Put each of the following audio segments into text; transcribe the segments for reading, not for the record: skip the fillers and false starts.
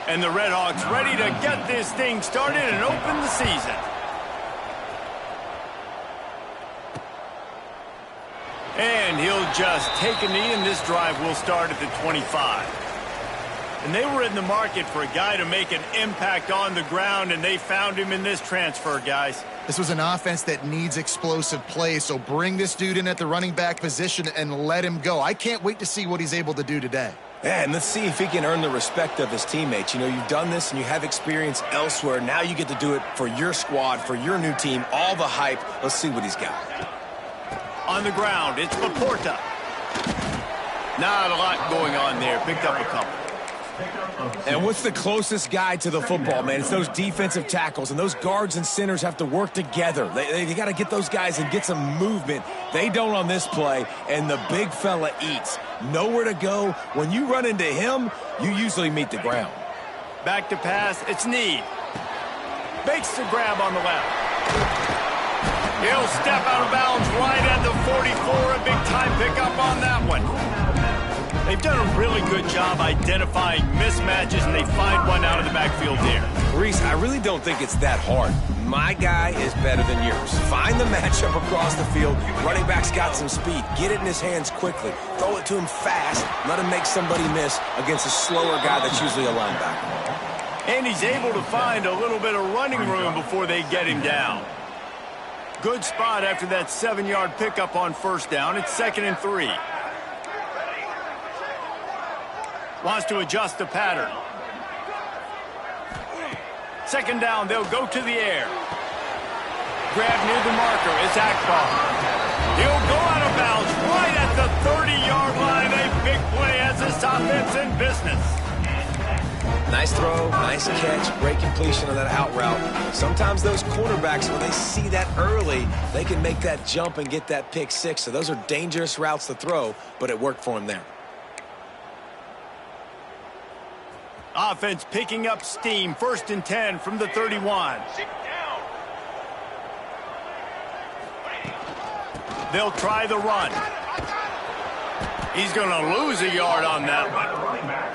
And the Red Hawks ready to get this thing started and open the season. And he'll just take a knee, and this drive will start at the 25. And they were in the market for a guy to make an impact on the ground, and they found him in this transfer, guys. This was an offense that needs explosive play, so bring this dude in at the running back position and let him go. I can't wait to see what he's able to do today. Yeah, and let's see if he can earn the respect of his teammates. You know, you've done this and you have experience elsewhere. Now you get to do it for your squad, for your new team, all the hype. Let's see what he's got. On the ground, it's Laporta. Not a lot going on there. Picked up a couple. And what's the closest guy to the football, man? It's those defensive tackles, and those guards and centers have to work together. They got to get those guys and get some movement. They don't on this play, and the big fella eats. Nowhere to go. When you run into him, you usually meet the ground. Back to pass, it's Need. Makes the grab on the left. He'll step out of bounds right at the 44. A big-time pickup on that one. They've done a really good job identifying mismatches, and they find one out of the backfield there. Reese, I really don't think it's that hard. My guy is better than yours. Find the matchup across the field. Running back's got some speed. Get it in his hands quickly. Throw it to him fast. Let him make somebody miss against a slower guy that's usually a linebacker. And he's able to find a little bit of running room before they get him down. Good spot after that 7-yard pickup on first down. It's 2nd and 3. Wants to adjust the pattern. 2nd down, they'll go to the air. Grab near the marker, it's Akbar. He'll go out of bounds right at the 30-yard line. A big play as this offense in business. Nice throw, nice catch, great completion on that out route. Sometimes those quarterbacks, when they see that early, they can make that jump and get that pick six. So those are dangerous routes to throw, but it worked for him there. Offense picking up steam. 1st and 10 from the 31. They'll try the run. He's going to lose a yard on that one.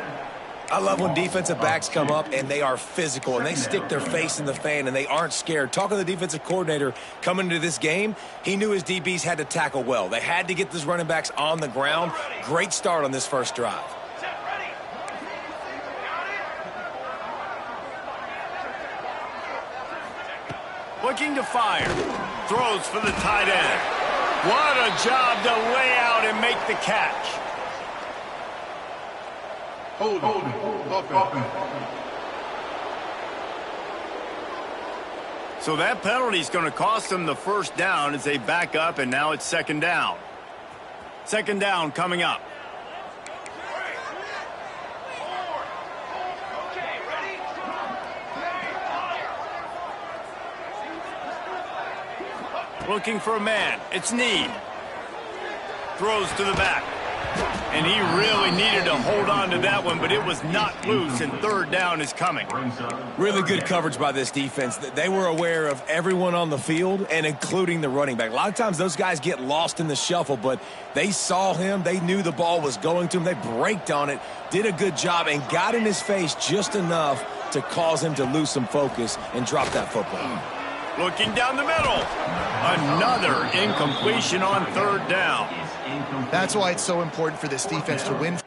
I love when defensive backs come up and they are physical and they stick their face in the fan and they aren't scared. Talking to the defensive coordinator coming into this game, he knew his DBs had to tackle well. They had to get those running backs on the ground. Great start on this first drive. Looking to fire. Throws for the tight end. What a job to lay out and make the catch. Hold it. So that penalty is going to cost them the first down as they back up, and now it's 2nd down. 2nd down coming up. Looking for a man. It's Need. Throws to the back. And he really needed to hold on to that one, but it was not loose, and 3rd down is coming. Really good coverage by this defense. They were aware of everyone on the field, and including the running back. A lot of times those guys get lost in the shuffle, but they saw him. They knew the ball was going to him. They braked on it, did a good job, and got in his face just enough to cause him to lose some focus and drop that football. Looking down the middle. Another incompletion on 3rd down. That's why it's so important for this defense to win.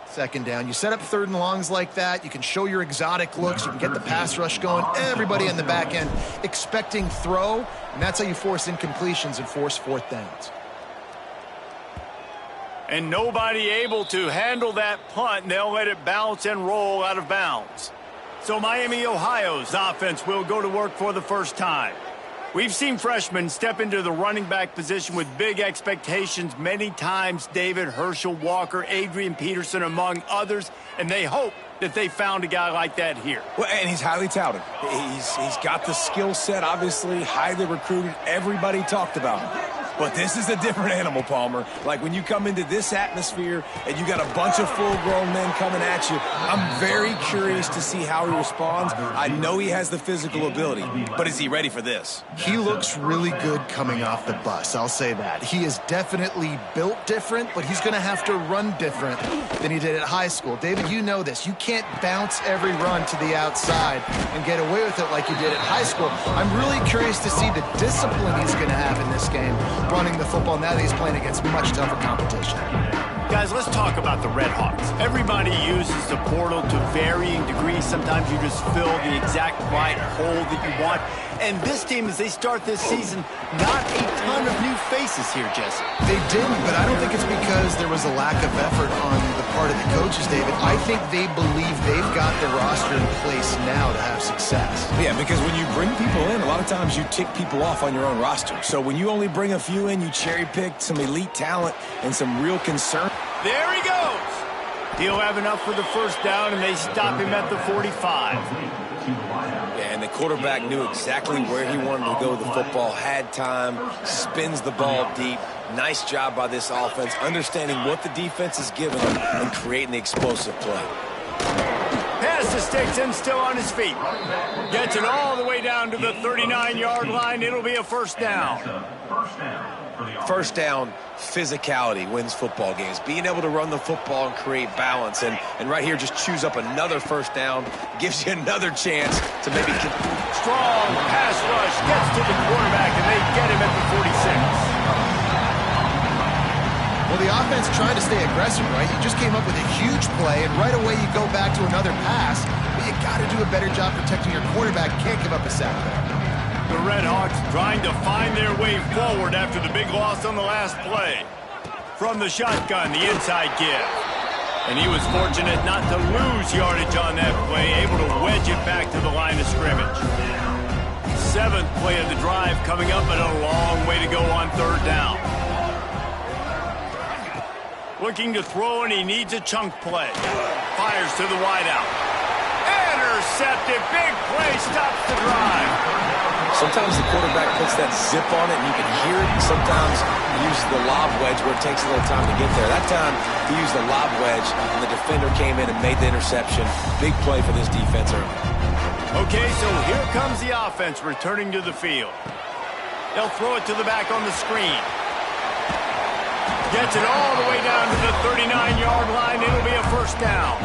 Second down. You set up 3rd and longs like that. You can show your exotic looks. You can get the pass rush going. Everybody in the back end expecting throw, and that's how you force incompletions and force 4th downs. And nobody able to handle that punt, and they'll let it bounce and roll out of bounds. So Miami, Ohio's offense will go to work for the first time. We've seen freshmen step into the running back position with big expectations many times. David, Herschel, Walker, Adrian Peterson, among others, and they hope that they found a guy like that here. Well, and he's highly touted. He's got the skill set, obviously, highly recruited. Everybody talked about him. But this is a different animal, Palmer. Like when you come into this atmosphere and you got a bunch of full-grown men coming at you, I'm very curious to see how he responds. I know he has the physical ability, but is he ready for this? He looks really good coming off the bus, I'll say that. He is definitely built different, but he's going to have to run different than he did at high school. David, you know this. You can't bounce every run to the outside and get away with it like you did at high school. I'm really curious to see the discipline he's going to have in this game, running the football now that he's playing against much tougher competition. Guys, let's talk about the Red Hawks. Everybody uses the portal to varying degrees. Sometimes you just fill the exact right hole that you want. And this team, as they start this season, not a ton of new faces here, Jesse. They didn't, but I don't think it's because there was a lack of effort on the part of the coaches, David. I think they believe they've got the roster in place now to have success. Yeah, because when you bring people in, a lot of times you tick people off on your own roster. So when you only bring a few in, you cherry-pick some elite talent and some real concern. There he goes. He'll have enough for the first down, and they stop him at the 45. Yeah, and the quarterback knew exactly where he wanted to go with the football, had time, spins the ball deep. Nice job by this offense, understanding what the defense is giving them and creating the explosive play. Pass to Sticks, still on his feet. Gets it all the way down to the 39-yard line. It'll be a first down. First down, physicality wins football games. Being able to run the football and create balance. And right here, just choose up another first down. Gives you another chance to maybe... Strong pass rush. Gets to the quarterback, and they get him at the 46. Well, the offense trying to stay aggressive, right? You just came up with a huge play, and right away you go back to another pass. But you got to do a better job protecting your quarterback. Can't give up a sack there. The Red Hawks trying to find their way forward after the big loss on the last play. From the shotgun, the inside give. And he was fortunate not to lose yardage on that play, able to wedge it back to the line of scrimmage. Seventh play of the drive coming up, but a long way to go on third down. Looking to throw, and he needs a chunk play. Fires to the wideout. Intercepted. Big play stops the drive. Sometimes the quarterback puts that zip on it and you can hear it. Sometimes he uses the lob wedge where it takes a little time to get there. That time he used the lob wedge and the defender came in and made the interception. Big play for this defense early. Okay, so here comes the offense returning to the field. They'll throw it to the back on the screen. Gets it all the way down to the 39-yard line. It'll be a first down.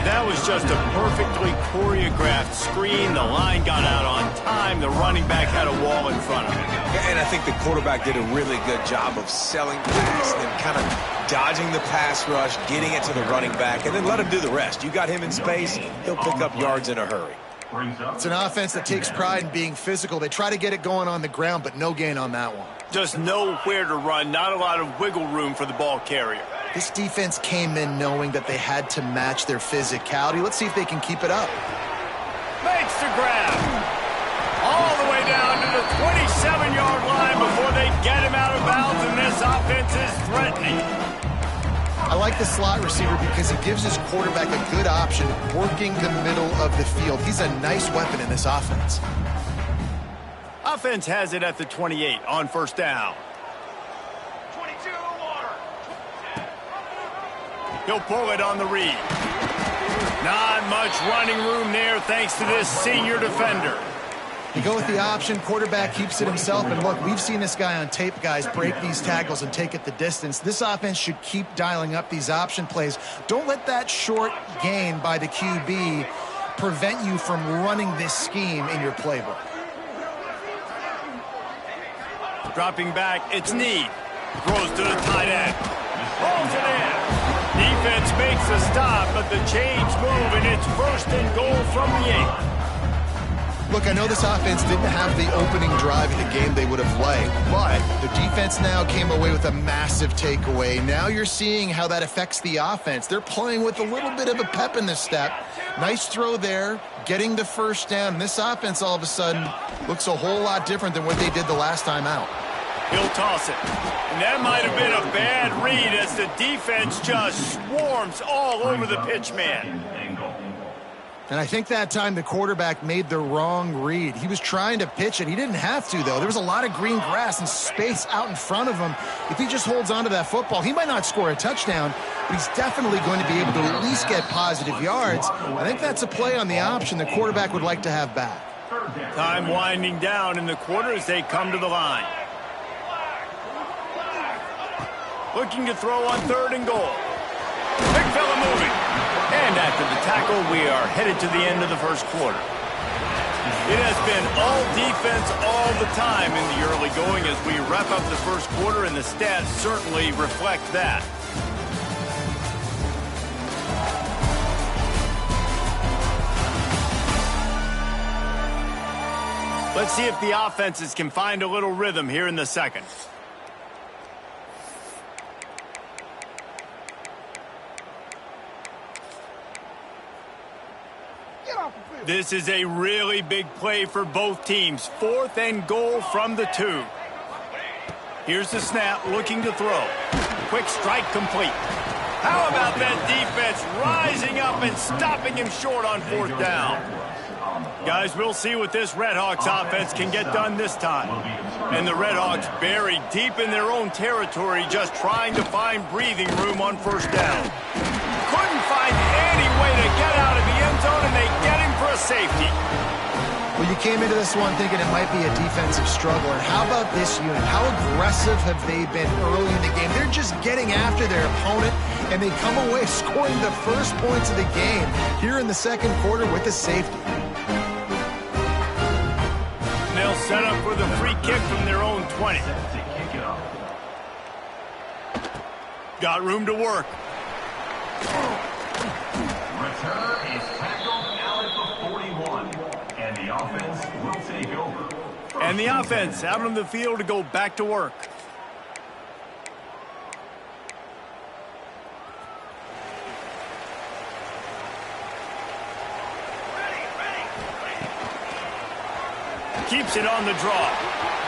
That was just a perfectly choreographed screen. The line got out on time. The running back had a wall in front of him. And I think the quarterback did a really good job of selling pass and then kind of dodging the pass rush, getting it to the running back, and then let him do the rest. You got him in space, he'll pick up yards in a hurry. It's an offense that takes pride in being physical. They try to get it going on the ground, but no gain on that one. Just nowhere to run, not a lot of wiggle room for the ball carrier. This defense came in knowing that they had to match their physicality. Let's see if they can keep it up. Makes the grab. All the way down to the 27-yard line before they get him out of bounds, and this offense is threatening. I like the slot receiver because he gives his quarterback a good option working the middle of the field. He's a nice weapon in this offense. Offense has it at the 28 on first down. He'll pull it on the read. Not much running room there thanks to this senior defender. You go with the option, quarterback keeps it himself, and look, we've seen this guy on tape, guys, break these tackles and take it the distance. This offense should keep dialing up these option plays. Don't let that short gain by the QB prevent you from running this scheme in your playbook. Dropping back, it's Need. Throws to the tight end. Holds it in. Defense makes a stop, but the change move, and it's first and goal from the 8. Look, I know this offense didn't have the opening drive in the game they would have liked, but the defense now came away with a massive takeaway. Now you're seeing how that affects the offense. They're playing with a little bit of a pep in their step Nice throw there, getting the first down. This offense all of a sudden looks a whole lot different than what they did the last time out. He'll toss it. And that might have been a bad read as the defense just swarms all over the pitch man. And I think that time the quarterback made the wrong read. He was trying to pitch it. He didn't have to, though. There was a lot of green grass and space out in front of him. If he just holds on to that football, he might not score a touchdown, but he's definitely going to be able to at least get positive yards. I think that's a play on the option the quarterback would like to have back. Time winding down in the quarter as they come to the line. Looking to throw on 3rd and goal. Big fella moving. And after the tackle, we are headed to the end of the first quarter. It has been all defense all the time in the early going as we wrap up the first quarter, and the stats certainly reflect that. Let's see if the offenses can find a little rhythm here in the second. This is a really big play for both teams. 4th and goal from the 2. Here's the snap, looking to throw. Quick strike complete. How about that defense rising up and stopping him short on 4th down? Guys, we'll see what this Redhawks offense can get done this time. And the Redhawks buried deep in their own territory, just trying to find breathing room on 1st down. Couldn't find any way to get out of the end zone, and they get him for a safety. Well, you came into this one thinking it might be a defensive struggle. And how about this unit? How aggressive have they been early in the game? They're just getting after their opponent, and they come away scoring the first points of the game here in the second quarter with a safety. And they'll set up for the free kick from their own 20. Got room to work. Returner is tackled out at the 41, and the offense will take over. And the offense out on the field to go back to work. Keeps it on the draw.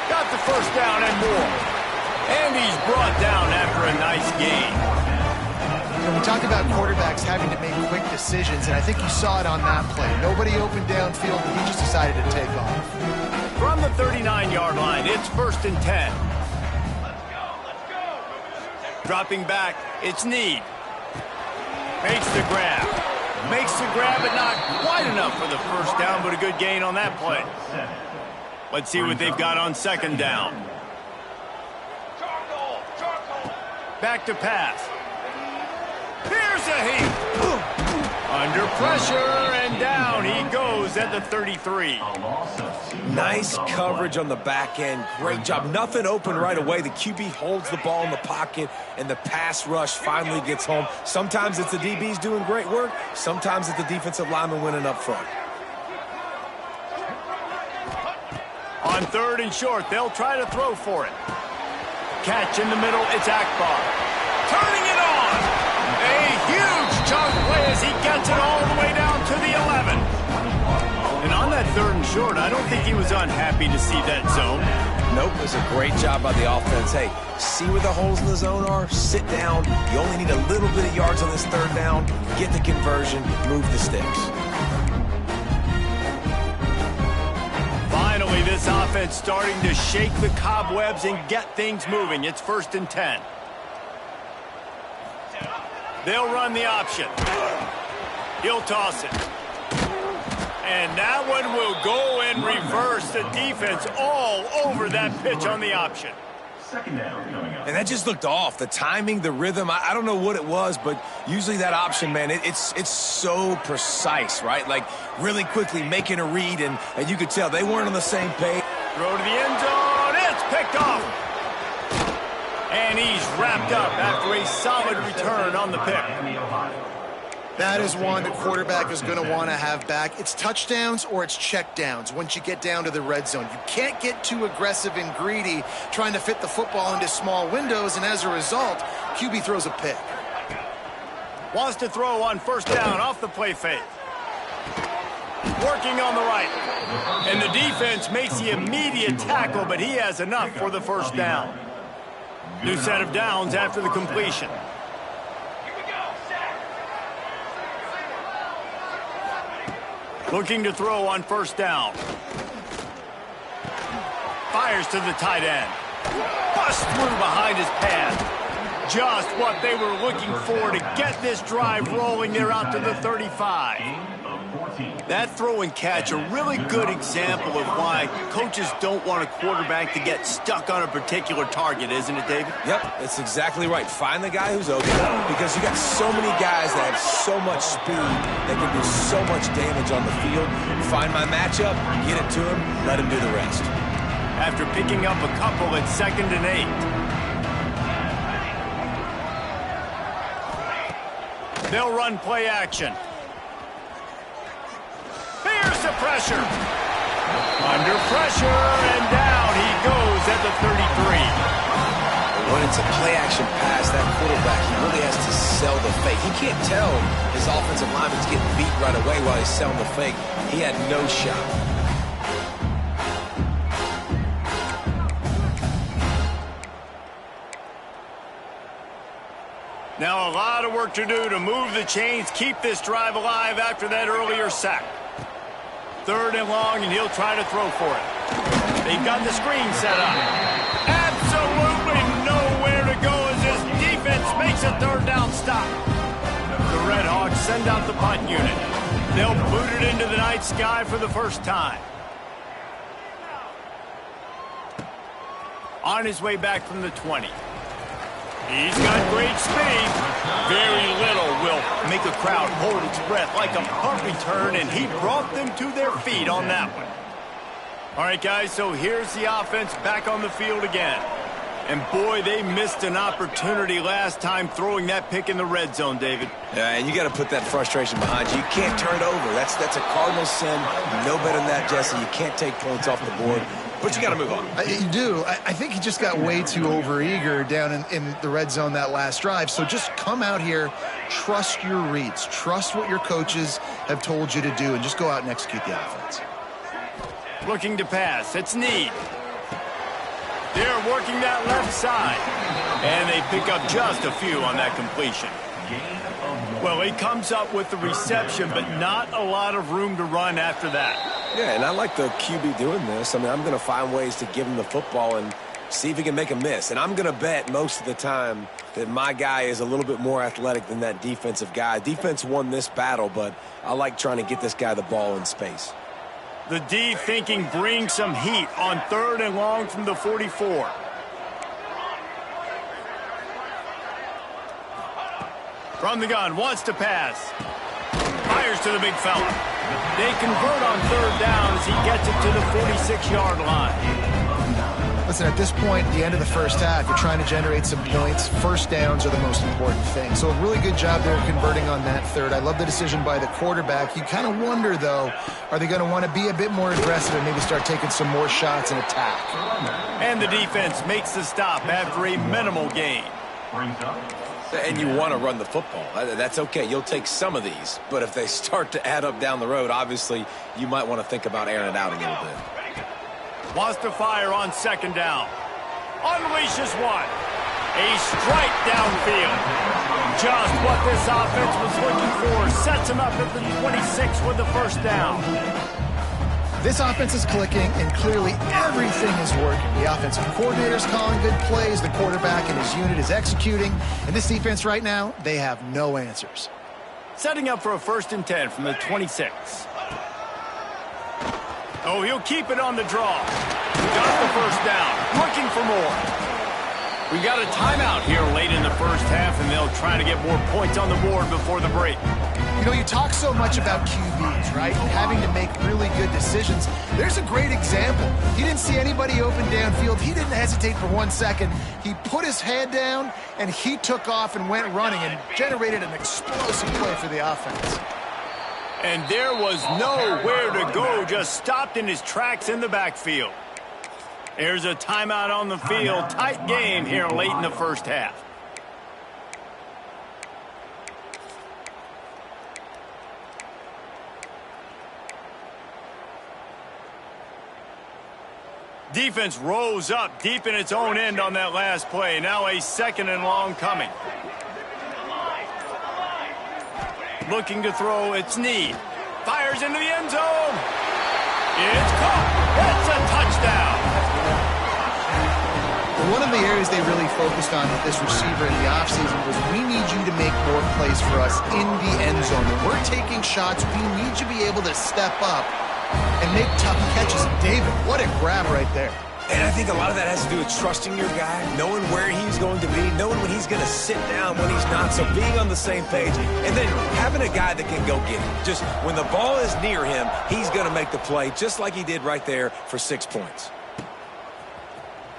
Got the first down and more. And he's brought down after a nice gain. When we talk about quarterbacks having to make quick decisions, and I think you saw it on that play. Nobody open downfield, and he just decided to take off. From the 39-yard line, it's 1st and 10. Dropping back, it's Need. Makes the grab. Makes the grab, but not quite enough for the first down, but a good gain on that play. Let's see what they've got on 2nd down. Back to pass. Here's a heat. Under pressure, and down he goes at the 33. Nice coverage on the back end. Great job. Nothing open right away. The QB holds the ball in the pocket, and the pass rush finally gets home. Sometimes it's the DBs doing great work. Sometimes it's the defensive lineman winning up front. On 3rd and short, they'll try to throw for it. Catch in the middle, it's Akbar. Turning it on. A huge chunk play as he gets it all the way down to the 11. And on that 3rd and short, I don't think he was unhappy to see that zone. Nope, it was a great job by the offense. Hey, see where the holes in the zone are, sit down. You only need a little bit of yards on this 3rd down. Get the conversion, move the sticks. Finally, this offense starting to shake the cobwebs and get things moving. It's 1st and 10. They'll run the option. He'll toss it. And that one will go in reverse. The defense all over that pitch on the option. And that just looked off. The timing, the rhythm, I don't know what it was, but usually that option, man, it's so precise, right? Like really quickly making a read, and you could tell they weren't on the same page. Throw to the end zone. It's picked off. And he's wrapped up after a solid return on the pick. That is one the quarterback is going to want to have back. It's touchdowns or it's checkdowns once you get down to the red zone. You can't get too aggressive and greedy trying to fit the football into small windows, and as a result, QB throws a pick. Wants to throw on 1st down off the play fake. Working on the right. And the defense makes the immediate tackle, but he has enough for the first down. New set of downs after the completion. Looking to throw on first down. Fires to the tight end. Bust through behind his pad. Just what they were looking for to get this drive rolling. They're out to the 35. That throw and catch, a really good example of why coaches don't want a quarterback to get stuck on a particular target, isn't it, David? Yep, that's exactly right. Find the guy who's open, because you got so many guys that have so much speed that can do so much damage on the field. Find my matchup, get it to him, let him do the rest. After picking up a couple at 2nd and 8. They'll run play action. Here's the pressure. Under pressure, and down he goes at the 33. When it's a play-action pass, that quarterback, he really has to sell the fake. He can't tell his offensive lineman's getting beat right away while he's selling the fake. He had no shot. Now a lot of work to do to move the chains, keep this drive alive after that earlier sack. 3rd and long, and he'll try to throw for it. They've got the screen set up. Absolutely nowhere to go as this defense makes a 3rd down stop. The Red Hawks send out the punt unit. They'll boot it into the night sky for the first time. On his way back from the 20. He's got great speed. Very little will make a crowd hold its breath like a punt return, and he brought them to their feet on that one. All right, guys, so here's the offense back on the field again. And, boy, they missed an opportunity last time throwing that pick in the red zone, David. Yeah, and you got to put that frustration behind you. You can't turn it over. That's a cardinal sin. You know better than that, Jesse. You can't take points off the board. But you got to move on. You do. I think he just got way too overeager down in the red zone that last drive. So just come out here, trust your reads, trust what your coaches have told you to do, and just go out and execute the offense. Looking to pass. It's Need. They're working that left side. And they pick up just a few on that completion. Well, he comes up with the reception, but not a lot of room to run after that. Yeah, and I like the QB doing this. I mean, I'm going to find ways to give him the football and see if he can make a miss. And I'm going to bet most of the time that my guy is a little bit more athletic than that defensive guy. Defense won this battle, but I like trying to get this guy the ball in space. The D thinking bring some heat on 3rd and long from the 44. From the gun, wants to pass. Fires to the big fella. They convert on 3rd down as he gets it to the 46-yard line. Listen, at this point, at the end of the first half, you're trying to generate some points. First downs are the most important thing. So a really good job there converting on that 3rd. I love the decision by the quarterback. You kind of wonder, though, are they going to want to be a bit more aggressive and maybe start taking some more shots and attack? And the defense makes the stop after a minimal gain. And you want to run the football. That's okay. You'll take some of these. But if they start to add up down the road, obviously, you might want to think about airing it out a little bit. Wants to fire on 2nd down. Unleashes one. A strike downfield. Just what this offense was looking for. Sets him up at the 26 with the first down. This offense is clicking, and clearly everything is working. The offensive coordinator's calling good plays. The quarterback and his unit is executing. And this defense right now, they have no answers. Setting up for a 1st and 10 from the 26. Oh, he'll keep it on the draw. Got the first down. Looking for more. We got a timeout here late in the first half, and they'll try to get more points on the board before the break. You know, you talk so much about QBs, right? Having to make really good decisions. There's a great example. He didn't see anybody open downfield. He didn't hesitate for 1 second. He put his head down, and he took off and went running and generated an explosive play for the offense. And there was nowhere to go, just stopped in his tracks in the backfield. There's a timeout on the field. Tight game here late in the first half. Defense rose up deep in its own end on that last play. Now a 2nd and long coming. Looking to throw, it's Need. Fires into the end zone. It's caught. It's a touchdown. One of the areas they really focused on with this receiver in the offseason was we need you to make more plays for us in the end zone. When we're taking shots, we need you to be able to step up and make tough catches. David, what a grab right there. And I think a lot of that has to do with trusting your guy, knowing where he's going to be, knowing when he's going to sit down, when he's not, so being on the same page, and then having a guy that can go get it. Just when the ball is near him, he's going to make the play, just like he did right there for 6 points.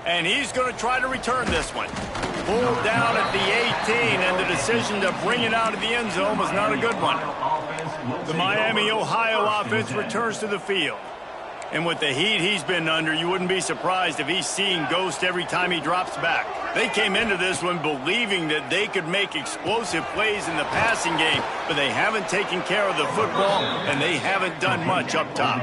And he's going to try to return this one. Pulled down at the 18, and the decision to bring it out of the end zone was not a good one. The Miami, Ohio offense returns to the field. And with the heat he's been under, you wouldn't be surprised if he's seeing ghosts every time he drops back. They came into this one believing that they could make explosive plays in the passing game, but they haven't taken care of the football, and they haven't done much up top.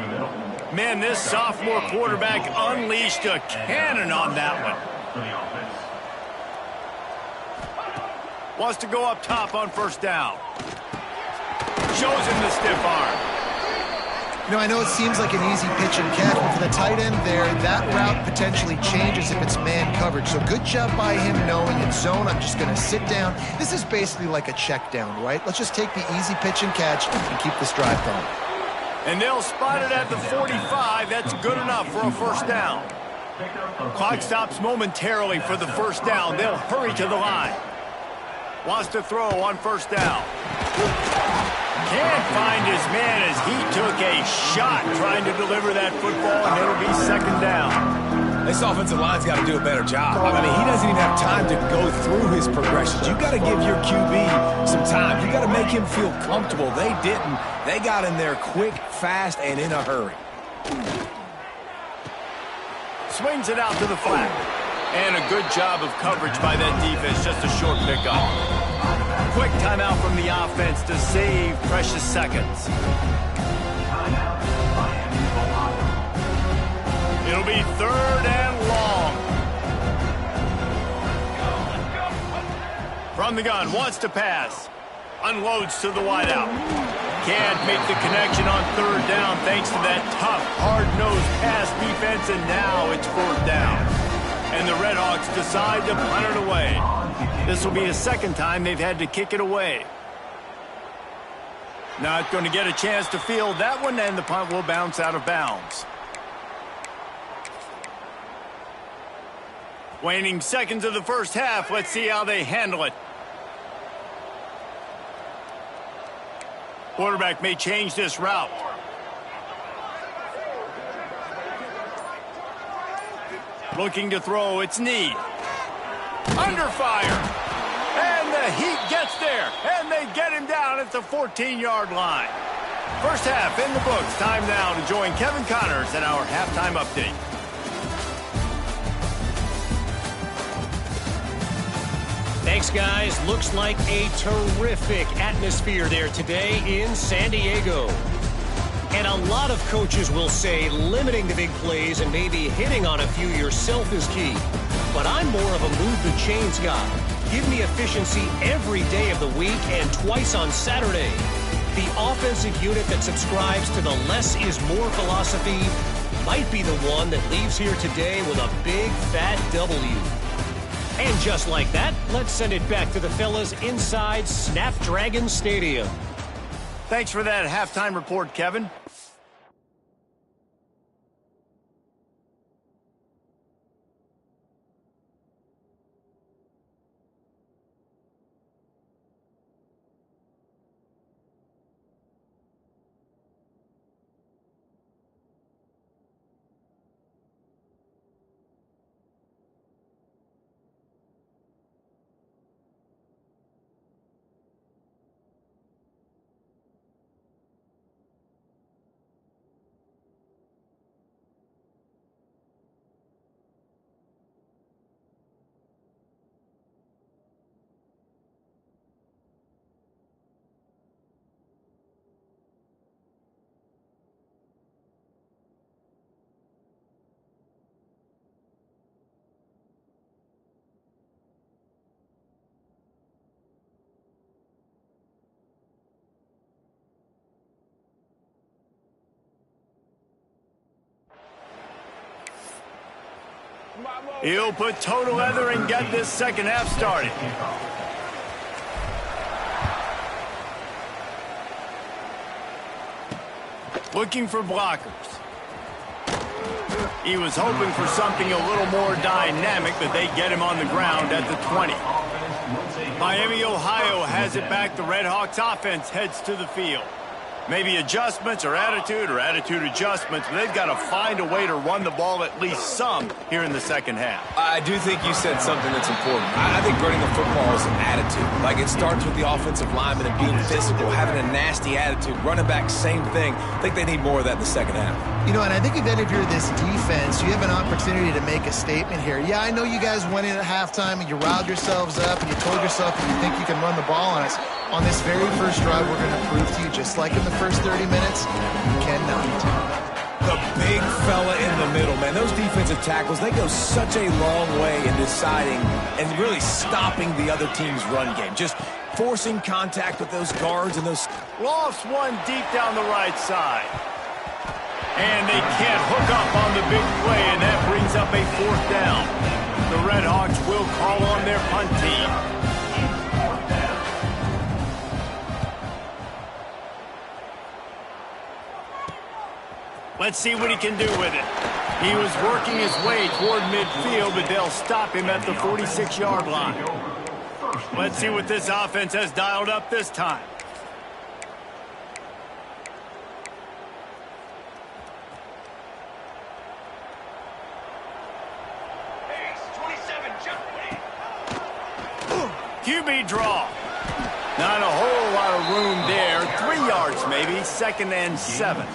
Man, this sophomore quarterback unleashed a cannon on that one. Wants to go up top on 1st down. Shows him the stiff arm. You know, I know it seems like an easy pitch and catch, but for the tight end there, that route potentially changes if it's man coverage. So good job by him knowing it's zone. I'm just going to sit down. This is basically like a check down, right? Let's just take the easy pitch and catch and keep this drive going. And they'll spot it at the 45. That's good enough for a 1st down. Clock stops momentarily for the 1st down. They'll hurry to the line. Wants to throw on 1st down. Can't find his man as he took a shot trying to deliver that football, and it'll be 2nd down. This offensive line's got to do a better job. I mean, he doesn't even have time to go through his progressions. You got to give your QB some time. You got to make him feel comfortable. They didn't. They got in there quick, fast, and in a hurry. Swings it out to the flat. And a good job of coverage by that defense. Just a short pickup. Quick timeout from the offense to save precious seconds. It'll be 3rd and long. From the gun, wants to pass. Unloads to the wideout. Can't make the connection on 3rd down thanks to that tough, hard-nosed pass defense, and now it's 4th down. And the Redhawks decide to punt it away. This will be the 2nd time they've had to kick it away. Not going to get a chance to field that one, and the punt will bounce out of bounds. Waning seconds of the 1st half. Let's see how they handle it. Quarterback may change this route. Looking to throw, it's Need. Under fire. And the heat gets there. And they get him down at the 14-yard line. 1st half in the books. Time now to join Kevin Connors in our halftime update. Thanks, guys. Looks like a terrific atmosphere there today in San Diego. And a lot of coaches will say limiting the big plays and maybe hitting on a few yourself is key. But I'm more of a move the chains guy. Give me efficiency every day of the week and twice on Saturday. The offensive unit that subscribes to the less is more philosophy might be the one that leaves here today with a big fat W. And just like that, let's send it back to the fellas inside Snapdragon Stadium. Thanks for that halftime report, Kevin. He'll put toe to leather and get this second half started. Looking for blockers. He was hoping for something a little more dynamic, but they get him on the ground at the 20. Miami, Ohio has it back. The Red Hawks offense heads to the field. Maybe adjustments or attitude adjustments, but they've got to find a way to run the ball at least some here in the second half. I do think you said something that's important. I think running the football is an attitude. Like, it starts with the offensive lineman and being physical, having a nasty attitude. Running back, same thing. I think they need more of that in the second half. You know, and I think even if you're this defense, you have an opportunity to make a statement here. Yeah, I know you guys went in at halftime and you riled yourselves up and you told yourself that you think you can run the ball on us. On this very first drive, we're going to prove to you, just like in the first 30 minutes, you cannot. The big fella in the middle, man. Those defensive tackles, they go such a long way in deciding and really stopping the other team's run game. Just forcing contact with those guards and those... Lost one deep down the right side. And they can't hook up on the big play, and that brings up a fourth down. The Red Hawks will call on their punt team. Let's see what he can do with it. He was working his way toward midfield, but they'll stop him at the 46-yard line. Let's see what this offense has dialed up this time. QB draw. Not a whole lot of room there. 3 yards maybe. 2nd and 7.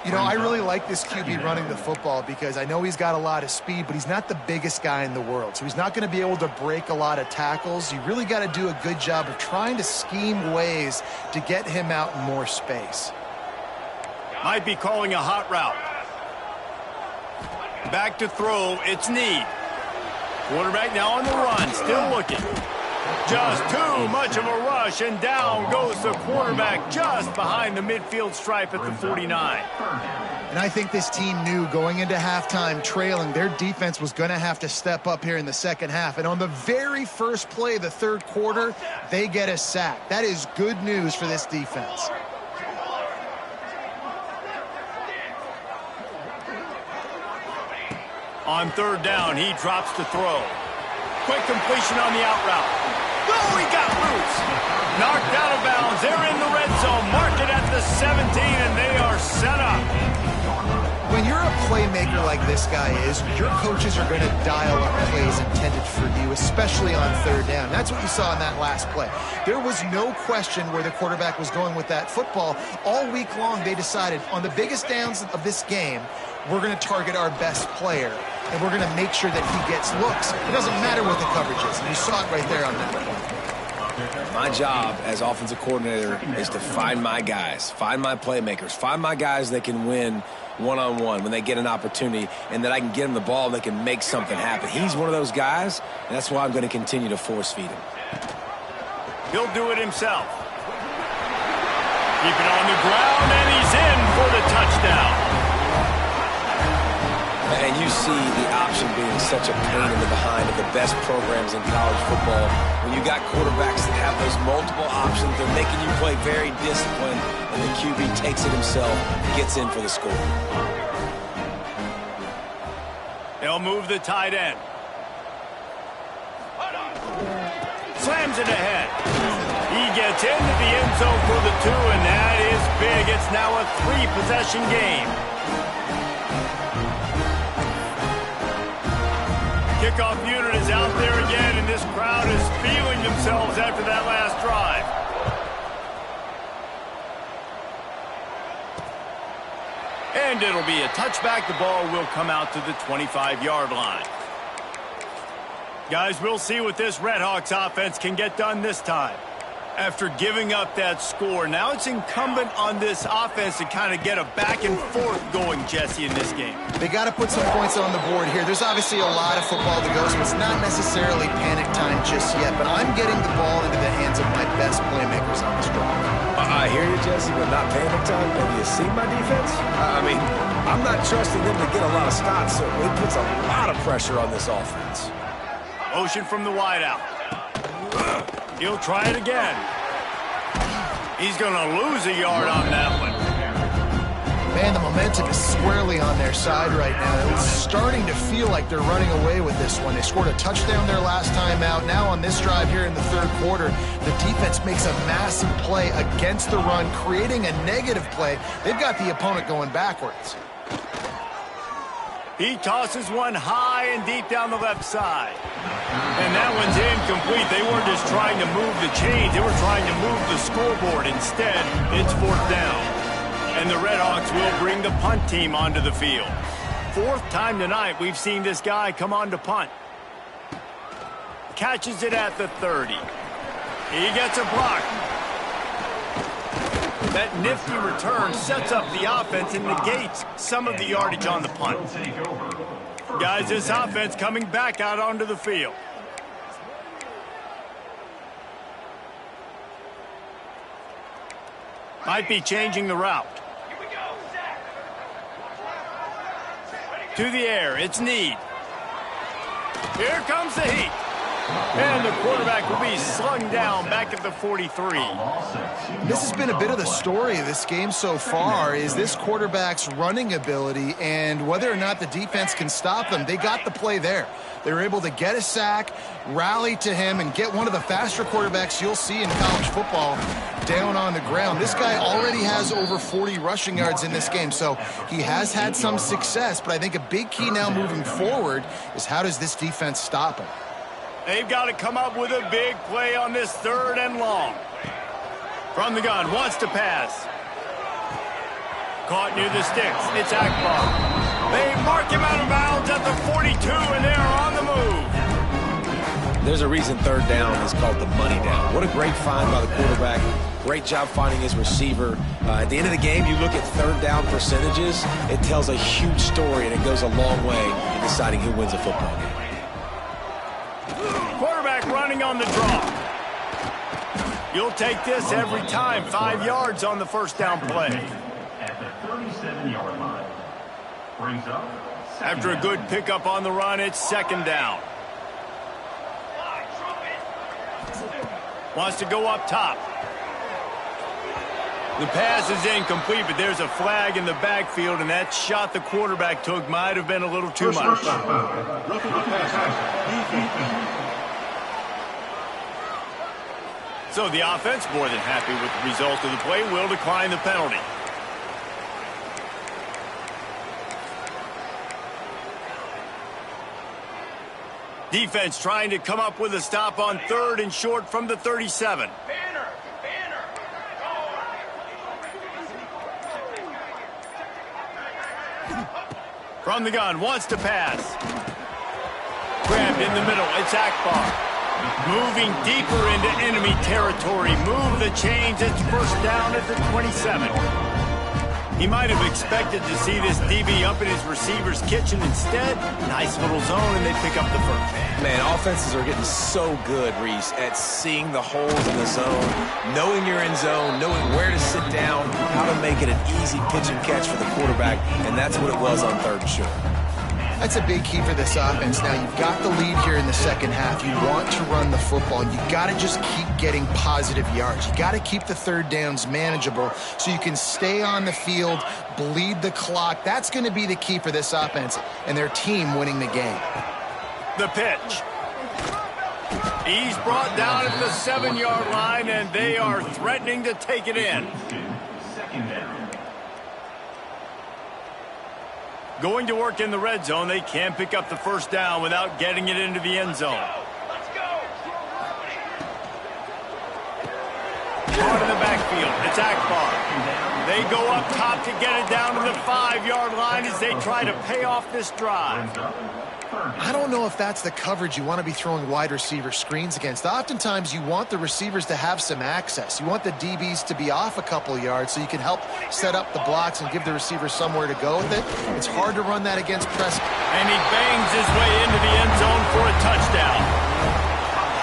You know, I really like this QB running the football because I know he's got a lot of speed, but he's not the biggest guy in the world. So he's not going to be able to break a lot of tackles. You really got to do a good job of trying to scheme ways to get him out in more space. Might be calling a hot route. Back to throw. It's Need. Quarterback now on the run. Still looking. Just too much of a rush, and down goes the quarterback just behind the midfield stripe at the 49. And I think this team knew going into halftime trailing, their defense was going to have to step up here in the second half. And on the very first play of the third quarter, they get a sack. That is good news for this defense. On third down, he drops to throw. Quick completion on the out route. Oh, he got loose. Knocked out of bounds. They're in the red zone. Mark it at the 17, and they are set up. When you're a playmaker like this guy is, your coaches are going to dial up plays intended for you, especially on third down. That's what you saw in that last play. There was no question where the quarterback was going with that football. All week long, they decided on the biggest downs of this game, we're going to target our best player, and we're going to make sure that he gets looks. It doesn't matter what the coverage is, and you saw it right there on that play. My job as offensive coordinator is to find my guys, find my playmakers, find my guys that can win one-on-one when they get an opportunity, and that I can get them the ball and they can make something happen. He's one of those guys, and that's why I'm going to continue to force feed him. He'll do it himself. Keep it on the ground, and he's in for the touchdown. And you see the option being such a pain in the behind of the best programs in college football. When you got quarterbacks that have those multiple options, they're making you play very disciplined, and the QB takes it himself, gets in for the score. They'll move the tight end. Slams it ahead. He gets into the end zone for the 2, and that is big. It's now a 3-possession game. Kickoff unit is out there again, and this crowd is feeling themselves after that last drive. And it'll be a touchback. The ball will come out to the 25-yard line. Guys, we'll see what this Red Hawks offense can get done this time. After giving up that score, now it's incumbent on this offense to kind of get a back and forth going, Jesse, in this game. They got to put some points on the board here. There's obviously a lot of football to go, so it's not necessarily panic time just yet, but I'm getting the ball into the hands of my best playmakers on this drive. I hear you, Jesse, but not panic time. Have you seen my defense? I mean, I'm not trusting them to get a lot of stops, so it puts a lot of pressure on this offense. Motion from the wideout. He'll try it again. He's going to lose a yard on that one. Man, the momentum is squarely on their side right now. It's starting to feel like they're running away with this one. They scored a touchdown their last time out. Now on this drive here in the third quarter, the defense makes a massive play against the run, creating a negative play. They've got the opponent going backwards. He tosses one high and deep down the left side. And that one's incomplete. They weren't just trying to move the chains. They were trying to move the scoreboard. Instead, it's fourth down. And the Redhawks will bring the punt team onto the field. Fourth time tonight we've seen this guy come on to punt. Catches it at the 30. He gets a block. That nifty return sets up the offense and negates some of the yardage on the punt. Guys, this offense coming back out onto the field. Might be changing the route. To the air, it's Need. Here comes the heat. And the quarterback will be slung down back at the 43. This has been a bit of the story of this game so far, is this quarterback's running ability and whether or not the defense can stop them. They got the play there. They were able to get a sack, rally to him, and get one of the faster quarterbacks you'll see in college football down on the ground. This guy already has over 40 rushing yards in this game, so he has had some success, but I think a big key now moving forward is how does this defense stop him? They've got to come up with a big play on this third and long. From the gun, wants to pass. Caught near the sticks. It's Akbar. They mark him out of bounds at the 42, and they are on the move. There's a reason third down is called the money down. What a great find by the quarterback. Great job finding his receiver. At the end of the game, you look at third down percentages. It tells a huge story, and it goes a long way in deciding who wins a football game. Quarterback running on the draw. You'll take this every time. 5 yards on the first down play. At the 37-yard line. Brings up. After a good pickup on the run, it's second down. Wants to go up top. The pass is incomplete, but there's a flag in the backfield, and that shot the quarterback took might have been a little too much. So the offense, more than happy with the result of the play, will decline the penalty. Defense trying to come up with a stop on third and short from the 37. From the gun, wants to pass. Grabbed in the middle, it's Akbar. Moving deeper into enemy territory. Move the chains. It's first down at the 27. He might have expected to see this DB up in his receiver's kitchen. Instead, nice little zone, and they pick up the first. Man, offenses are getting so good, Reese, at seeing the holes in the zone, knowing you're in zone, knowing where to sit down, how to make it an easy pitch and catch for the quarterback, and that's what it was on third and short. That's a big key for this offense. Now, you've got the lead here in the second half. You want to run the football. You got to just keep getting positive yards. You got to keep the third downs manageable so you can stay on the field, bleed the clock. That's going to be the key for this offense and their team winning the game. The pitch. He's brought down at the 7-yard line, and they are threatening to take it in. Second down. Going to work in the red zone. They can't pick up the first down without getting it into the end zone. Caught in the backfield. It's Akbar. They go up top to get it down to the 5-yard line as they try to pay off this drive. I don't know if that's the coverage you want to be throwing wide receiver screens against. Oftentimes, you want the receivers to have some access. You want the DBs to be off a couple yards so you can help set up the blocks and give the receivers somewhere to go with it. It's hard to run that against Prescott. And he bangs his way into the end zone for a touchdown.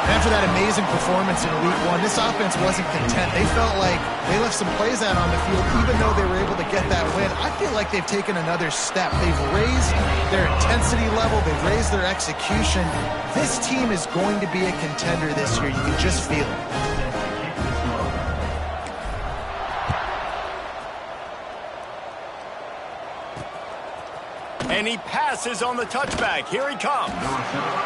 After that amazing performance in Week 1, this offense wasn't content. They felt like they left some plays out on the field, even though they were able to get that win. I feel like they've taken another step. They've raised their intensity level. They've raised their execution. This team is going to be a contender this year. You can just feel it. And he passes on the touchback. Here he comes.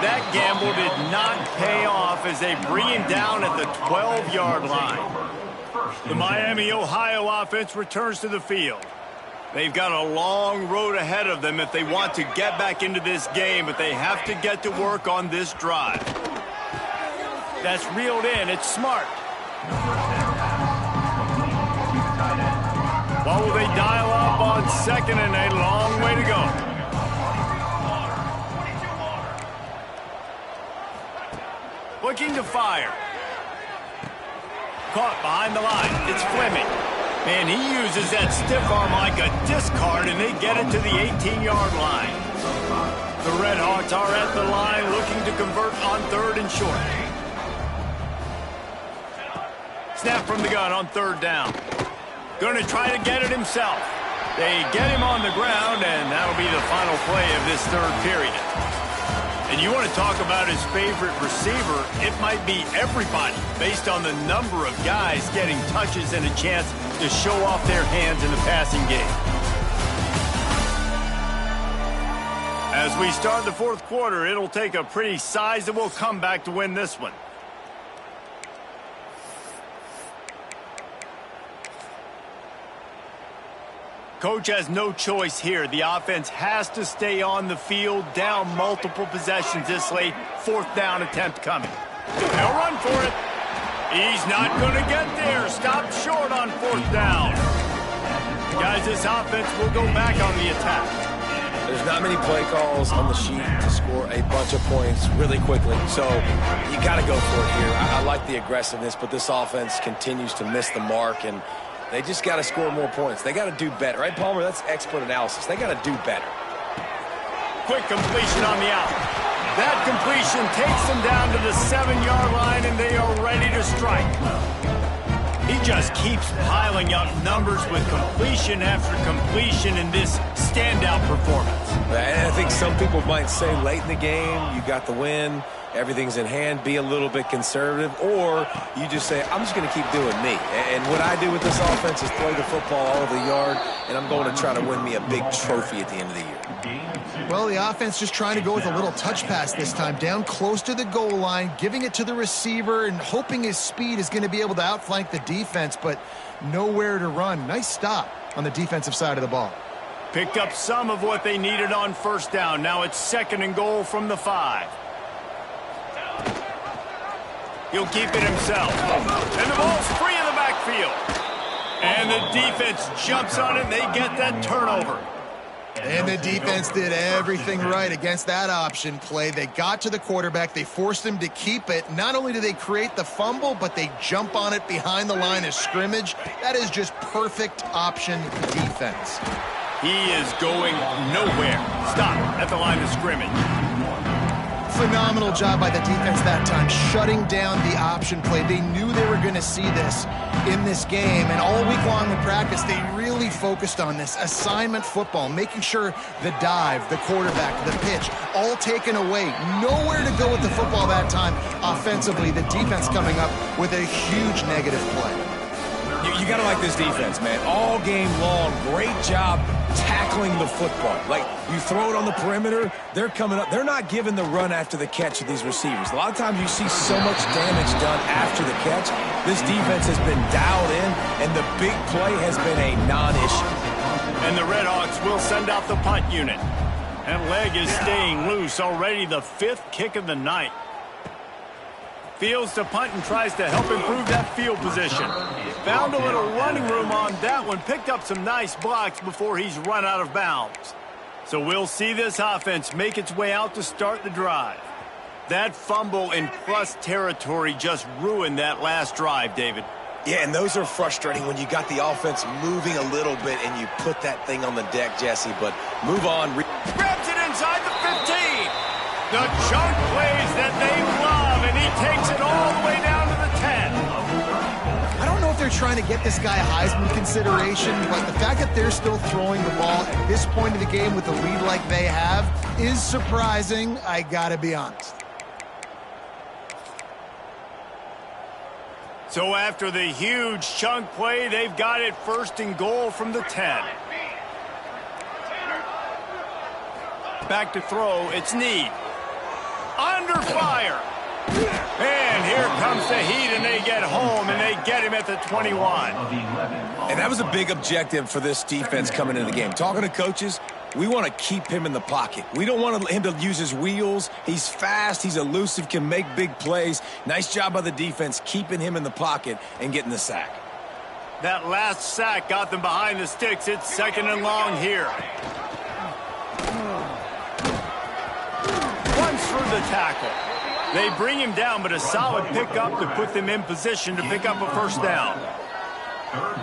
That gamble did not pay off as they bring him down at the 12-yard line. The Miami, Ohio offense returns to the field. They've got a long road ahead of them if they want to get back into this game, but they have to get to work on this drive. That's reeled in. It's smart. What will they dial up on second and a long way to go? Looking to fire. Caught behind the line. It's Fleming. And he uses that stiff arm like a discard, and they get it to the 18-yard line. The Red Hawks are at the line looking to convert on 3rd and short. Snap from the gun on 3rd down. Going to try to get it himself. They get him on the ground, and that'll be the final play of this 3rd period. And you want to talk about his favorite receiver, it might be everybody based on the number of guys getting touches and a chance to show off their hands in the passing game. As we start the 4th quarter, it'll take a pretty sizable comeback to win this one. Coach has no choice here. The offense has to stay on the field, down multiple possessions this late. 4th down attempt coming. They'll run for it. He's not going to get there. Stopped short on 4th down. Guys, this offense will go back on the attack. There's not many play calls on the sheet to score a bunch of points really quickly, so you got to go for it here. I like the aggressiveness, but this offense continues to miss the mark, and they just got to score more points. They got to do better. Right, Palmer? That's expert analysis. They got to do better. Quick completion on the out. That completion takes them down to the 7-yard line, and they are ready to strike. He just keeps piling up numbers with completion after completion in this standout performance. And I think some people might say late in the game, you got the win, everything's in hand, be a little bit conservative, or you just say, I'm just going to keep doing me. And what I do with this offense is throw the football all over the yard, and I'm going to try to win me a big trophy at the end of the year. Well, the offense just trying to go with a little touch pass this time, down close to the goal line, giving it to the receiver and hoping his speed is going to be able to outflank the defense, but nowhere to run. Nice stop on the defensive side of the ball. Picked up some of what they needed on 1st down. Now it's 2nd and goal from the 5. He'll keep it himself. And the ball's free in the backfield. And the defense jumps on it, and they get that turnover. And the defense did everything right against that option play. They got to the quarterback. They forced him to keep it. Not only do they create the fumble, but they jump on it behind the line of scrimmage. That is just perfect option defense. He is going nowhere. Stop at the line of scrimmage. Phenomenal job by the defense that time, shutting down the option play. They knew they were going to see this in this game, and all week long in practice, they really focused on this assignment football, making sure the dive, the quarterback, the pitch, all taken away. Nowhere to go with the football that time offensively. The defense coming up with a huge negative play. You got to like this defense, man. All game long, great job tackling the football. Like, you throw it on the perimeter, they're coming up. They're not giving the run after the catch of these receivers. A lot of times you see so much damage done after the catch. This defense has been dialed in, and the big play has been a non-issue. And the Red Hawks will send out the punt unit. That leg is staying loose already, the 5th kick of the night. Fields to punt and tries to help improve that field position. Found a little running room on that one. Picked up some nice blocks before he's run out of bounds. So we'll see this offense make its way out to start the drive. That fumble in plus territory just ruined that last drive, David. Yeah, and those are frustrating when you got the offense moving a little bit and you put that thing on the deck, Jesse. But move on. Grabs it inside the 15. The chunk plays that they love, and he takes it all the way down to the 10. I don't know if they're trying to get this guy Heisman consideration, but the fact that they're still throwing the ball at this point of the game with the lead like they have is surprising, I gotta be honest. So after the huge chunk play, they've got it first and goal from the 10. Back to throw, it's Need. Under fire. And here comes the heat, and they get home, and they get him at the 21. And that was a big objective for this defense coming into the game. Talking to coaches, we want to keep him in the pocket. We don't want him to use his wheels. He's fast. He's elusive, can make big plays. Nice job by the defense keeping him in the pocket and getting the sack. That last sack got them behind the sticks. It's second and long here. Runs through the tackle. They bring him down, but a solid pickup to put them in position to pick up a first down.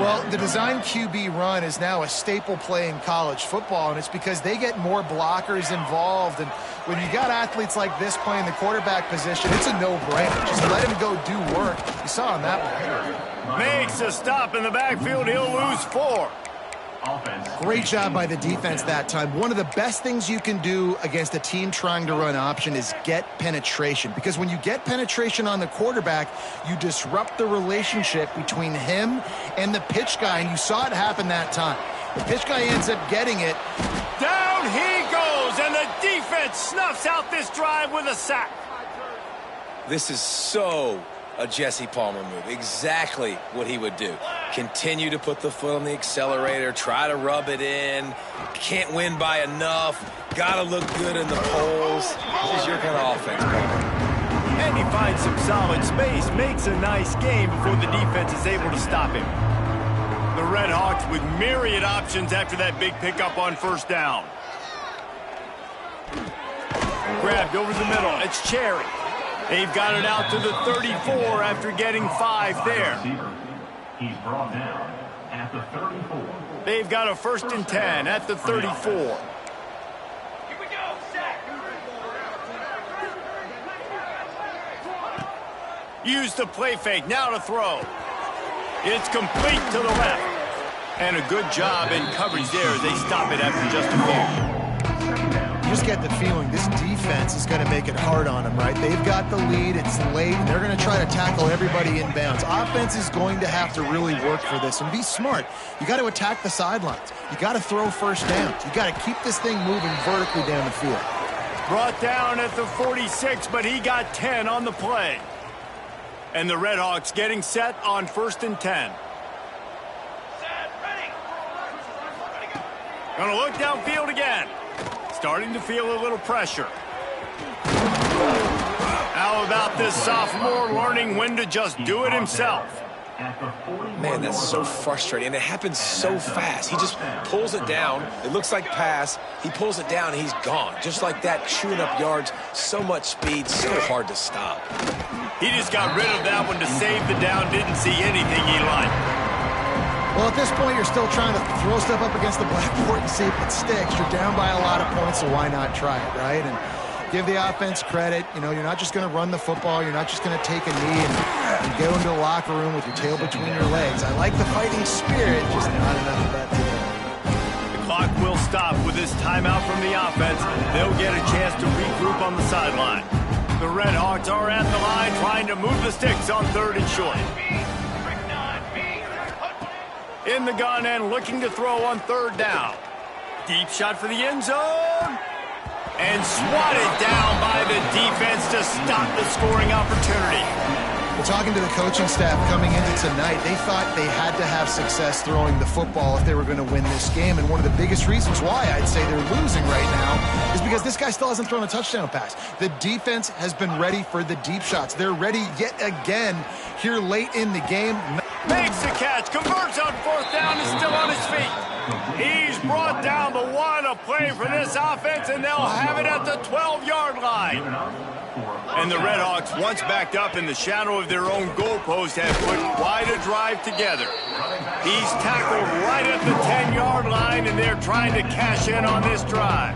Well, the design QB run is now a staple play in college football, and it's because they get more blockers involved. And when you got athletes like this playing the quarterback position, it's a no-brainer. Just let him go do work. You saw on that one. Makes a stop in the backfield. He'll lose 4. Great job by the defense that time. One of the best things you can do against a team trying to run option is get penetration. Because when you get penetration on the quarterback, you disrupt the relationship between him and the pitch guy. And you saw it happen that time. The pitch guy ends up getting it. Down he goes, and the defense snuffs out this drive with a sack. This is so a Jesse Palmer move. Exactly what he would do. Continue to put the foot on the accelerator, try to rub it in. Can't win by enough. Gotta look good in the polls. This is your kind of offense, Palmer. And he finds some solid space, makes a nice game before the defense is able to stop him. The Red Hawks with myriad options after that big pickup on first down. Grabbed over the middle. It's Cherry. They've got it out to the 34 after getting 5 there. He's brought down at the 34. They've got a first and 10 at the 34. Here we go, sack. Use the play fake, now to throw. It's complete to the left. And a good job in coverage there as they stop it after just a few. You just get the feeling this defense is going to make it hard on them, right? They've got the lead, it's late, and they're going to try to tackle everybody in bounds. Offense is going to have to really work for this and be smart. You got to attack the sidelines. You got to throw first downs. You got to keep this thing moving vertically down the field. Brought down at the 46, but he got 10 on the play. And the Redhawks getting set on first and 10. Gonna look downfield again. Starting to feel a little pressure. How about this sophomore learning when to just do it himself? Man, that's so frustrating, and it happens so fast. He just pulls it down. It looks like pass. He pulls it down, and he's gone. Just like that, chewing up yards. So much speed, so hard to stop. He just got rid of that one to save the down. Didn't see anything he liked. Well, at this point, you're still trying to throw stuff up against the blackboard and see if it sticks. You're down by a lot of points, so why not try it, right? And give the offense credit. You know, you're not just going to run the football. You're not just going to take a knee and go into the locker room with your tail between your legs. I like the fighting spirit, just not enough of that today. The clock will stop with this timeout from the offense. They'll get a chance to regroup on the sideline. The Redhawks are at the line trying to move the sticks on third and short. In the gun and looking to throw on third down. Deep shot for the end zone. And swatted down by the defense to stop the scoring opportunity. Well, talking to the coaching staff coming into tonight, they thought they had to have success throwing the football if they were going to win this game. And one of the biggest reasons why I'd say they're losing right now is because this guy still hasn't thrown a touchdown pass. The defense has been ready for the deep shots. They're ready yet again here late in the game. Makes the catch, converts on fourth down, is still on his feet. He's brought down, but what a play for this offense, and they'll have it at the 12-yard line. And the Redhawks, once backed up in the shadow of their own goalpost, have put quite a drive together. He's tackled right at the 10-yard line, and they're trying to cash in on this drive.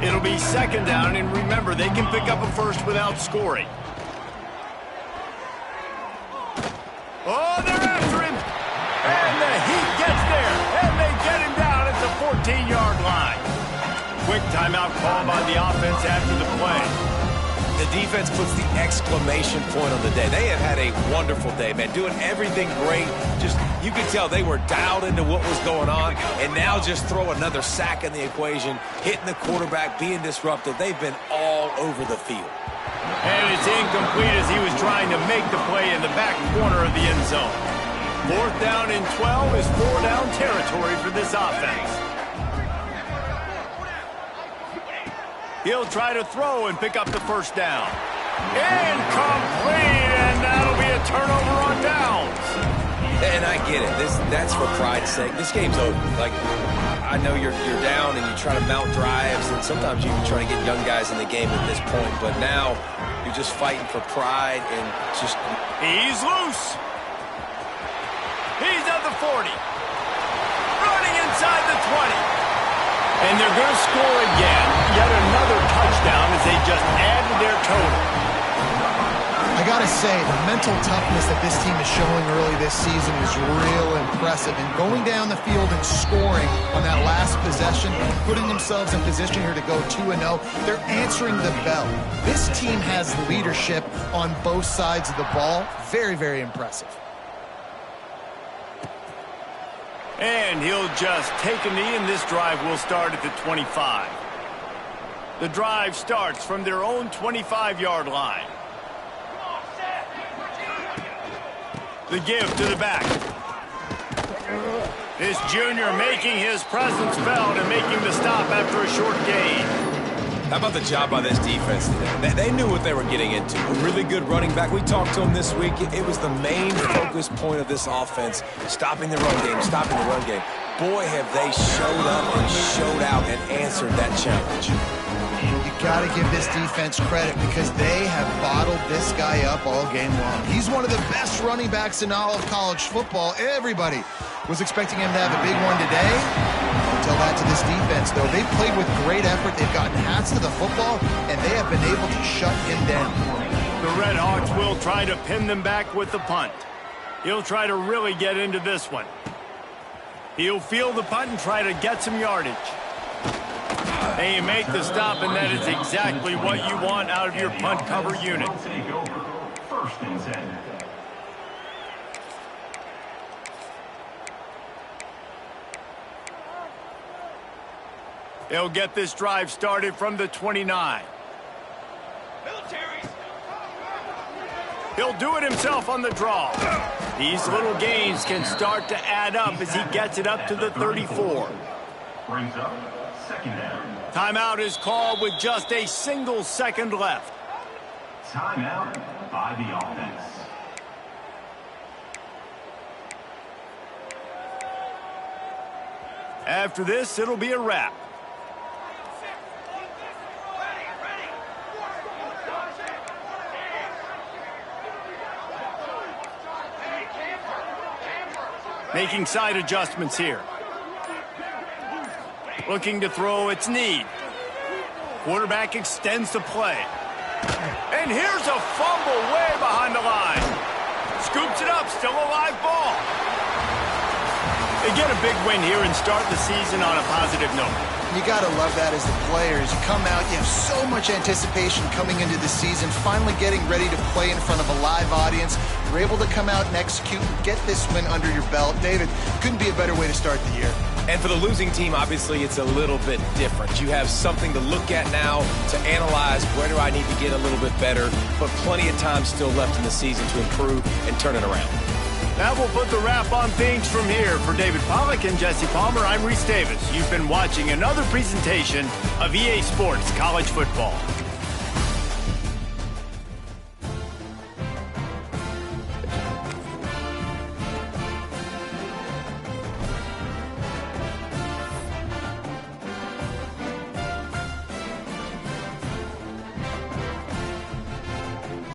It'll be second down, and remember, they can pick up a first without scoring. Oh, they're after him. And the Heat gets there, and they get him down at the 14-yard line. Quick timeout called by the offense after the play. The defense puts the exclamation point on the day. They have had a wonderful day, man, doing everything great. Just, you could tell they were dialed into what was going on, and now just throw another sack in the equation, hitting the quarterback, being disruptive. They've been all over the field. And it's incomplete as he was trying to make the play in the back corner of the end zone. Fourth down and 12 is four-down territory for this offense. He'll try to throw and pick up the first down. Incomplete, and that'll be a turnover on downs. And I get it. That's for pride's sake. This game's over. Like, I know you're down and you try to mount drives, and sometimes you try to get young guys in the game at this point, but now you're just fighting for pride and just... He's loose. He's at the 40. Running inside the 20. And they're going to score again. Yet another touchdown as they just added their total. I got to say, the mental toughness that this team is showing early this season is real impressive. And going down the field and scoring on that last possession, putting themselves in position here to go 2-0, they're answering the bell. This team has leadership on both sides of the ball. Very, very impressive. And he'll just take a knee, and this drive will start at the 25. The drive starts from their own 25-yard line. The give to the back. This junior making his presence felt and making the stop after a short gain. How about the job by this defense today? They knew what they were getting into. A really good running back. We talked to him this week. It was the main focus point of this offense, stopping the run game, stopping the run game. Boy, have they showed up and showed out and answered that challenge. You got to give this defense credit because they have bottled this guy up all game long. He's one of the best running backs in all of college football. Everybody was expecting him to have a big one today. Don't tell that to this defense, though. They've played with great effort. They've gotten hats to the football, and they have been able to shut him down. The Redhawks will try to pin them back with the punt. He'll try to really get into this one. He'll field the punt and try to get some yardage. They make the stop, and that is exactly what you want out of your punt cover unit. First and 10. They'll get this drive started from the 29. He'll do it himself on the draw. These little gains can start to add up as he gets it up to the 34. Brings up second down. Timeout is called with just a single second left. Timeout by the offense. After this, it'll be a wrap. Making side adjustments here. Looking to throw, it's Need. Quarterback extends the play. And here's a fumble way behind the line. Scoops it up, still a live ball. They get a big win here and start the season on a positive note. You got to love that as the players. You come out, you have so much anticipation coming into the season, finally getting ready to play in front of a live audience. You're able to come out and execute and get this win under your belt. David, couldn't be a better way to start the year. And for the losing team, obviously, it's a little bit different. You have something to look at now, to analyze where do I need to get a little bit better, but plenty of time still left in the season to improve and turn it around. That will put the wrap on things from here. For David Pollack and Jesse Palmer, I'm Reese Davis. You've been watching another presentation of EA Sports College Football.